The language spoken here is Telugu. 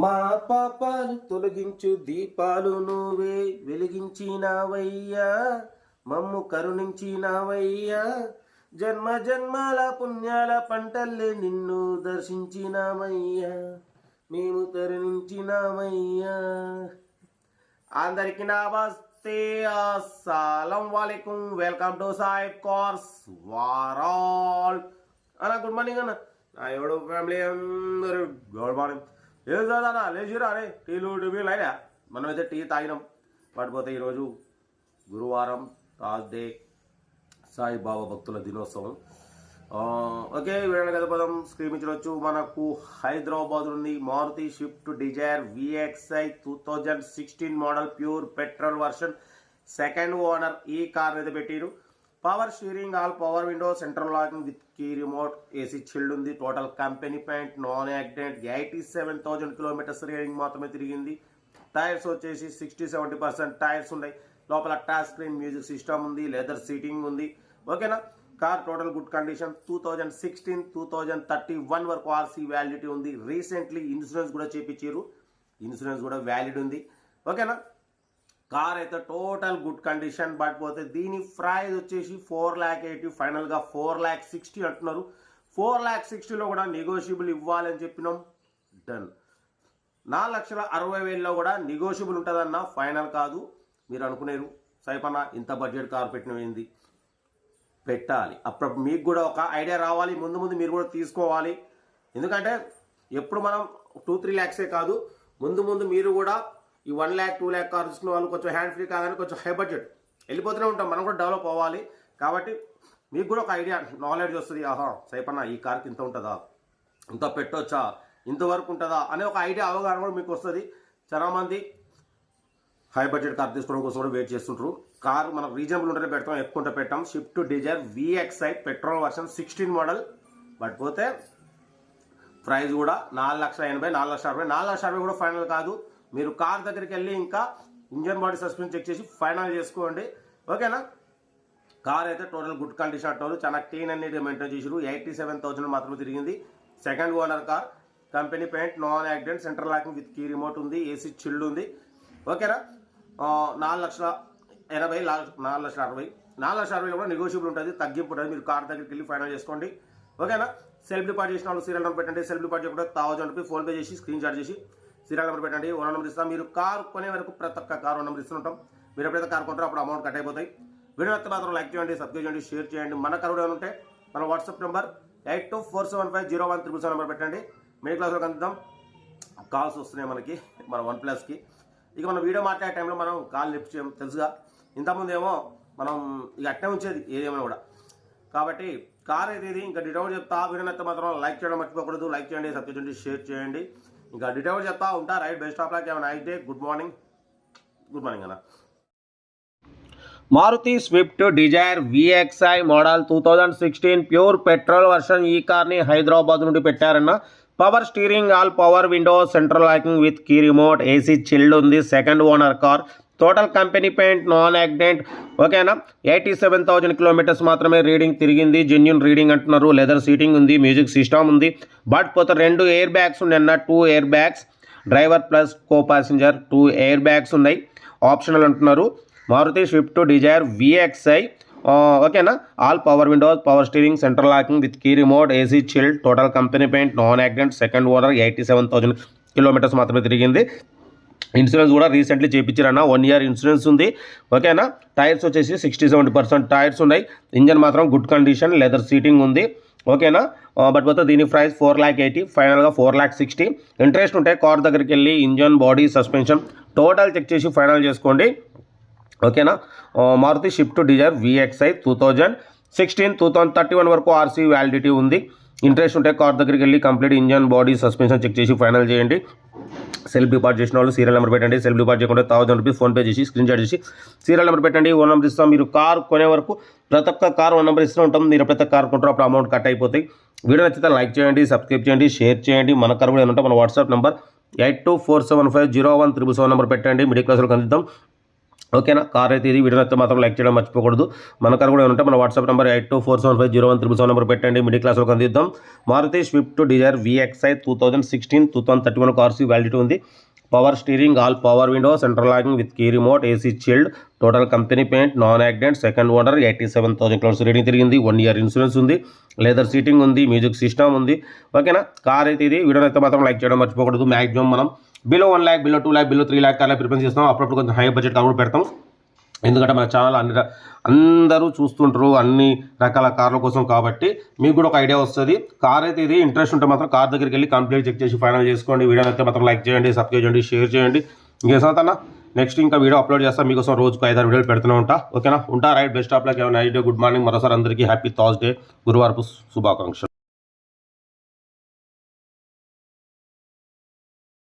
మా పాపాలు తొలగించు దీపాలు నువ్వే వెలిగించినావయ్యా, మమ్ము కరుణించినావయ్యా. జన్మ జన్మాల పుణ్యాల పంటల్లే నిన్ను దర్శించినామయ్యా, మేము తరుణించినామయ్యా. అందరికి నమస్తే, అస్సలం వాలేకుం. వెల్కమ్ టు సాయిబ్ కోర్స్ వారాల్ అన్న. గుడ్ మార్నింగ్ అన్న. నా ఎవడు ఫ్యామిలీ అందరూ గుడ్ మార్నింగ్. ఏం చదవనా లేచిరా అరే, టీలు అయినా మనమైతే టీ తాగినాం. పడిపోతే ఈరోజు గురువారం, థర్స్డే, సాయిబాబా భక్తుల దినోత్సవం. ఓకే, వీడని కదా పదం స్క్రీన్ ఇచ్చవచ్చు. మనకు హైదరాబాద్ నుండి Maruti Swift Dzire VXi 2016 model pure petrol version, second owner ఈ కార్ అయితే పెట్టిరు. Power steering, all power window, central locking with key remote, AC chilled ఉంది. Total company paint, non accident, 87,000 kilometres reading మాత్రమే తిరిగింది. టైర్స్ వచ్చేసి 60-70% టైర్స్ ఉన్నాయి. లోపల టచ్ స్క్రీన్ మ్యూజిక్ సిస్టమ్ ఉంది, లెదర్ సీటింగ్ ఉంది. ఓకేనా. Car total good condition. 2016-2031 వరకు ఆర్సీ వ్యాలిడిటీ ఉంది. రీసెంట్లీ ఇన్సూరెన్స్ కూడా చేపించారు, ఇన్సూరెన్స్ కూడా వ్యాలిడ్ ఉంది. ఓకేనా. కార్ అయితే టోటల్ గుడ్ కండిషన్. బట్ పోతే దీని ప్రైస్ వచ్చేసి 4,80,000, ఫైనల్గా 4,60,000 అంటున్నారు. 4,60,000లో కూడా నెగోషియబుల్ ఇవ్వాలని చెప్పినాం. డన్. 4,60,000లో కూడా నెగోషియబుల్ ఉంటుందన్న, ఫైనల్ కాదు. మీరు అనుకునేరు సైపన్న ఇంత బడ్జెట్ కార్ పెట్టినది పెట్టాలి. అప్పుడు మీకు కూడా ఒక ఐడియా రావాలి, ముందు ముందు మీరు కూడా తీసుకోవాలి. ఎందుకంటే ఎప్పుడు మనం 2-3 lakhs కాదు, ముందు ముందు మీరు కూడా ఈ 1 lakh 2 lakh కార్ తీసుకున్న వాళ్ళు కొంచెం హ్యాండ్ ఫ్రీ కాదని కొంచెం హై బడ్జెట్ వెళ్ళిపోతూనే ఉంటాం. మనం కూడా డెవలప్ అవ్వాలి. కాబట్టి మీకు కూడా ఒక ఐడియా, నాలెడ్జ్ వస్తుంది. ఆహా సైపన్న ఈ కార్కి ఇంత ఉంటుందా, ఇంత పెట్టొచ్చా, ఇంతవరకు ఉంటుందా అనే ఒక ఐడియా, అవగాహన కూడా మీకు వస్తుంది. చాలామంది హై బడ్జెట్ కార్ తీసుకోవడం కోసం కూడా వెయిట్ చేస్తుంటారు. కార్ మనకు రీజనబుల్ ఉంటేనే పెడతాం, ఎక్కువ ఉంటే పెట్టాం. Swift Dzire VXi petrol version 16 model. But పోతే ప్రైస్ కూడా 4,80,000, 4,60,000, 4,60,000 కూడా ఫైనల్ కాదు. మీరు కార్ దగ్గరికి వెళ్ళి ఇంకా ఇంజన్ బాడీ సస్పెన్షన్ చెక్ చేసి ఫైనల్ చేసుకోండి. ఓకేనా. కార్ అయితే టోటల్ గుడ్ కండిషన్ అంటారు, చాలా క్లీన్ అనేది మెయింటైన్ చేసారు. 87,000 మాత్రమే తిరిగింది. Second owner car, company paint, non accident, central locking with key remote ఉంది, ఏసీ చిల్డ్ ఉంది. ఓకేనా. 4,80,000, 4,60,000, 4,60,000 కూడా నెగోషియబుల్ ఉంటుంది, తగ్గింపు ఉంటుంది. మీరు కార్ దగ్గరికి వెళ్ళి ఫైనల్ చేసుకోండి. ఓకేనా. సెల్ఫ్ డిపాజిట్ చేసిన వాళ్ళు సీరియల్ నెంబర్ పెట్టండి. సెల్ఫ్ డిపాజిట్ కూడా 1,000 రూపీస్ ఫోన్పే చేసి స్క్రీన్ షాట్ చేసి సీరియల్ నెంబర్ పెట్టండి. ఓనర్ నెంబర్ ఇస్తాం. మీరు కార్ కొనే వరకు ప్రతి ఒక్క కార్ ఓనర్ నెంబర్ ఇస్తుంటాం. మీరు ఎప్పుడైతే కార్ కొంటారో అప్పుడు అమౌంట్ కట్ అయిపోతాయి. వీడియో అయితే మాత్రం లైక్ చేయండి, సబ్స్క్రైబ్ చేయండి, షేర్ చేయండి. మన కార్ కూడా ఉంటే మన వాట్సాప్ నెంబర్ 8247501777 నెంబర్ పెట్టండి. మిడిల్ క్లాస్లో కందుతాం. కాల్స్ వస్తున్నాయి మనకి, మన OnePlusకి. ఇక మనం వీడియో మాట్లాడే టైంలో మనం కాల్ లిఫ్ట్ చేయం, తెలుసుగా. ఇంతకుముందు ఏమో మనం ఇక అట్నే ఉంచేది ఏదేమైనా కూడా. కాబట్టి కార్ అయితే ఇది. ఇంకా డీటెయిల్ చెప్తా. వీడియో అయితే మాత్రం లైక్ చేయడం మర్చిపోకూడదు. లైక్ చేయండి, సబ్స్క్రైబ్ చేయండి, షేర్ చేయండి. ఇంకా డీటెయిల్ చెప్తా ఉంటా. రైట్, బెస్ట్ ఆఫ్ లక్, ఏమైనా అయితే గుడ్ మార్నింగ్. గుడ్ మార్నింగ్ అన్న. Maruti Swift Dzire VXi model 2016 pure petrol version. ఈ కార్ని హైదరాబాద్ నుండి పెట్టారన్న. Power steering, all power window, central locking with key remote, AC chilled ఉంది. Second owner car, total company paint, non accident. ఓకేనా. 87,000 కిలోమీటర్స్ మాత్రమే రీడింగ్ తిరిగింది. జెన్యున్ రీడింగ్ అంటున్నారు. లెదర్ సీటింగ్ ఉంది, మ్యూజిక్ సిస్టమ్ ఉంది. బట్ పోతే 2 ఎయిర్ బ్యాగ్స్ ఉన్నాయి. 2 air bags, driver plus co passenger 2 air bags ఉన్నాయి, ఆప్షనల్ అంటున్నారు. Maruti Swift Dzire VXi. ఓకేనా. All power windows, power steering, central locking with key remote, AC chilled, total company paint, non accident, second owner, 87,000 kilometres మాత్రమే తిరిగింది. ఇన్సూరెన్స్ కూడా రీసెంట్లీ చేయించారన్న, 1 year ఇన్సూరెన్స్ ఉంది. ఓకేనా. టైర్స్ వచ్చేసి 60-70% టైర్స్ ఉన్నాయి. ఇంజన్ మాత్రం గుడ్ కండిషన్, లెదర్ సీటింగ్ ఉంది. ఓకేనా. బట్ పోతే దీని ప్రైస్ 4,80,000, ఫైనల్గా 4,60,000. ఇంట్రెస్ట్ ఉంటే కార్ దగ్గరికి వెళ్ళి engine, body, suspension total check చేసి ఫైనల్ చేసుకోండి. ఓకేనా. మారుతి స్విఫ్ట్ డిజైర్ VXi 2016-2031 వరకు ఆర్సీ వ్యాలిడిటీ ఉంది. ఇంట్రెస్ట్ ఉంటే కార్ దగ్గరికి వెళ్ళి complete engine, body, suspension check చేసి ఫైనల్ చేయండి. సెల్ఫ్ డిపాజిట్ చేసిన వాళ్ళు సీరియల్ నెంబర్ పెట్టండి. సెల్ఫ్ డిపాజిట్ చేయకుండా 1,000 రూపీస్ ఫోన్పే చేసి స్క్రీన్ షాట్ చేసి సీరియల్ నెంబర్ పెట్టండి. ఓన్ నెంబర్ ఇస్తాం. మీరు కార్ కొనే వరకు ప్రతి ఒక్క కార్ ఓన్ నెంబర్ ఇస్తూ ఉంటాం. మీరు ఎప్పుడైతే కార్ కొంటారో అప్పుడు అమౌంట్ కట్ అయిపోతాయి. వీడియో నచ్చితే లైక్ చేయండి, సబ్స్క్రైబ్ చేయండి, షేర్ చేయండి. మన కార్ కూడా ఏంటంటే మన వాట్సాప్ నెంబర్ 8247501777 నెంబర్ పెట్టండి. మిడిల్ క్లాస్లో కందిద్దాం. ఓకేనా. కార్ అయితే ఇది. వీడియో అయితే మాత్రం లైక్ చేయడం మర్చిపోకూడదు. మన కార్ కూడా ఉంటే మన వాట్సాప్ నెంబర్ 8247501377 నెంబర్ పెట్టండి. మిడిల్ క్లాస్ వాళ్ళకి అందిద్దాం. Maruti Swift Dzire VXI 2016 2031 cars validity ఉంది. Power steering, all power window, central locking with key remote, AC chilled, total company paint, non accident, second owner, 87,000 kilometres reading తిరిగింది. 1 ఇయర్ ఇన్సూరెన్స్ ఉంది. లెదర్ సీటింగ్ ఉంది. మ్యూజిక్ సిస్టమ్ ఉంది. ఓకేనా. కార్ అయితే ఇది. వీడియో అయితే మాత్రం లైక్ చేయడం మర్చిపోకూడదు. మ్యాక్సిమం మనం below 1 lakh, below 2 lakh, below 3 lakh కార్లో ప్రిఫరెన్స్ చేస్తాం. అప్పుడప్పుడు కొంచెం హై బడ్జెట్ కార్ కూడా పెడతాం. ఎందుకంటే మన ఛానల్ అందరూ చూస్తుంటారు అన్ని రకాల కార్ల కోసం, కాబట్టి మీకు కూడా ఒక ఐడియా వస్తుంది. కార్ అయితే ఇది. ఇంట్రెస్ట్ ఉంటే మాత్రం కార్ దగ్గరికి వెళ్ళి కంప్లీట్ చెక్ చేసి ఫైనల్ చేసుకోండి. వీడియో అయితే మాత్రం లైక్ చేయండి, సబ్స్క్రైబ్ చేయండి, షేర్ చేయండి. ఇంకేసన్నా నెక్స్ట్ ఇంకా వీడియో అప్లోడ్ చేస్తాను. మీకోసం రోజుకు 5-6 వీడియోలు పెడుతూనే ఉంటా. ఓకేనా. ఉంటా. Right. Best of luck. Night day. Good morning. మరోసారి అందరికీ హ్యాపీ థర్స్డే. గురువారపు శుభాకాంక్షలు.